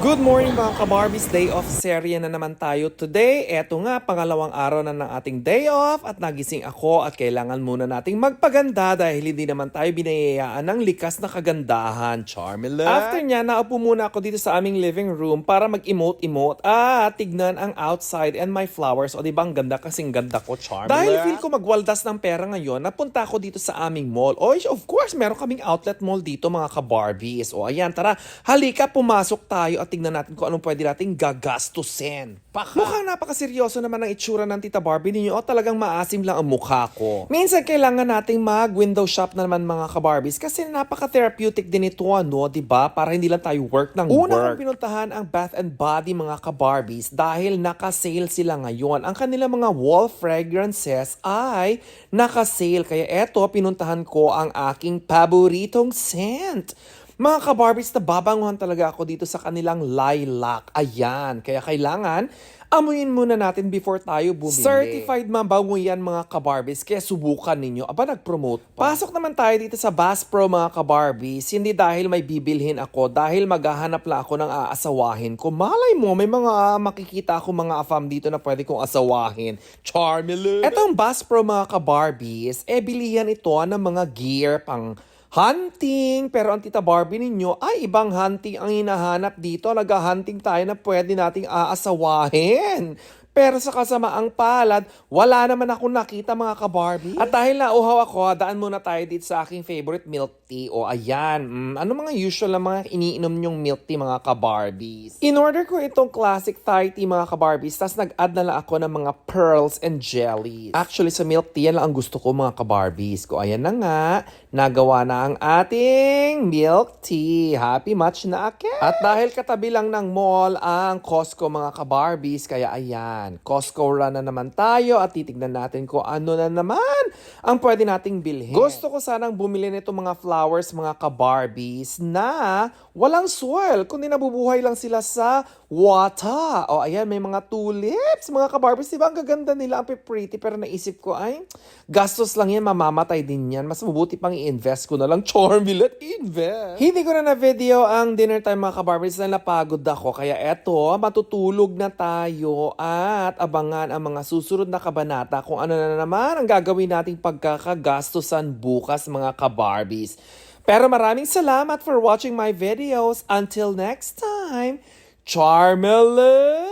Good morning mga ka-Barbies! Day off serye na naman tayo today. Eto nga, pangalawang araw na ng ating day off at nagising ako at kailangan muna nating magpaganda dahil hindi naman tayo binayayaan ng likas na kagandahan. Charmila! After nya, naupo muna ako dito sa aming living room para mag-emote-emote at tignan ang outside and my flowers. O diba ang ganda kasing ganda ko, Charmila? Dahil feel ko magwaldas ng pera ngayon, napunta ako dito sa aming mall. O of course, meron kaming outlet mall dito mga ka-Barbies. O ayan, tara, halika, pumasok tayo at tignan natin kung anong pwede nating gagastusin. Mukhang napakaseryoso naman ang itsura ng Tita Barbie ninyo o talagang maasim lang ang mukha ko. Minsan kailangan nating mag-window shop na naman mga ka-Barbies kasi napaka-therapeutic din ito, ano, diba? Para hindi lang tayo work ng work. Una kong pinuntahan ang Bath and Body mga ka-Barbies dahil naka-sale sila ngayon. Ang kanilang mga wall fragrances ay naka-sale. Kaya eto, pinuntahan ko ang aking paboritong scent. Mga ka-Barbies, nababanguhan talaga ako dito sa kanilang lilac. Ayan, kaya kailangan amuyin muna natin before tayo bumili. Certified mabango yan mga ka-Barbies, kaya subukan ninyo. Aba, nag-promote pa. Pasok naman tayo dito sa Bass Pro mga ka-Barbies. Hindi dahil may bibilhin ako, dahil maghahanap lang ako ng aasawahin ko. Malay mo, may mga makikita ako mga afam dito na pwede kong asawahin. Charmila! Etong Bass Pro mga ka-Barbies, bilihan ito ng mga gear pang hunting, pero ang Tita Barbie ninyo ay ibang hunting ang hinahanap dito. Nag-hunting tayo na pwede nating aasawahin. Pero sa kasamaang palad, wala naman akong nakita mga ka-Barbie. At dahil nauhaw ako, daan muna tayo dito sa aking favorite milk tea. O ayan, ano mga usual na mga iniinom nyong milk tea mga ka-Barbies? In-order ko itong classic Thai tea mga ka-Barbies, tas nag-add na lang ako ng mga pearls and jellies. Actually sa milk tea, yan lang ang gusto ko mga ka-Barbies. Ko ayan na nga, nagawa na ang ating milk tea. Happy match na again! At dahil katabi lang ng mall ang Costco mga ka-Barbies, kaya ayan, Costco run na naman tayo at titignan natin kung ano na naman ang pwede nating bilhin. Gusto ko sanang bumili nito mga flowers mga ka-Barbies na walang soil, kundi nabubuhay lang sila sa water. O ayan, may mga tulips mga ka-Barbies. Diba ang gaganda nila, ang pretty, pero naisip ko ay gastos lang yan, mamamatay din yan. Mas mabuti pang i-invest ko na lang. Charmila, invest! Hindi ko na video ang dinner time mga ka-Barbies na napagod ako. Kaya eto, matutulog na tayo at abangan ang mga susunod na kabanata kung ano na naman ang gagawin nating pagkakagastusan bukas mga ka-Barbies. Pero maraming salamat for watching my videos. Until next time, Charmila!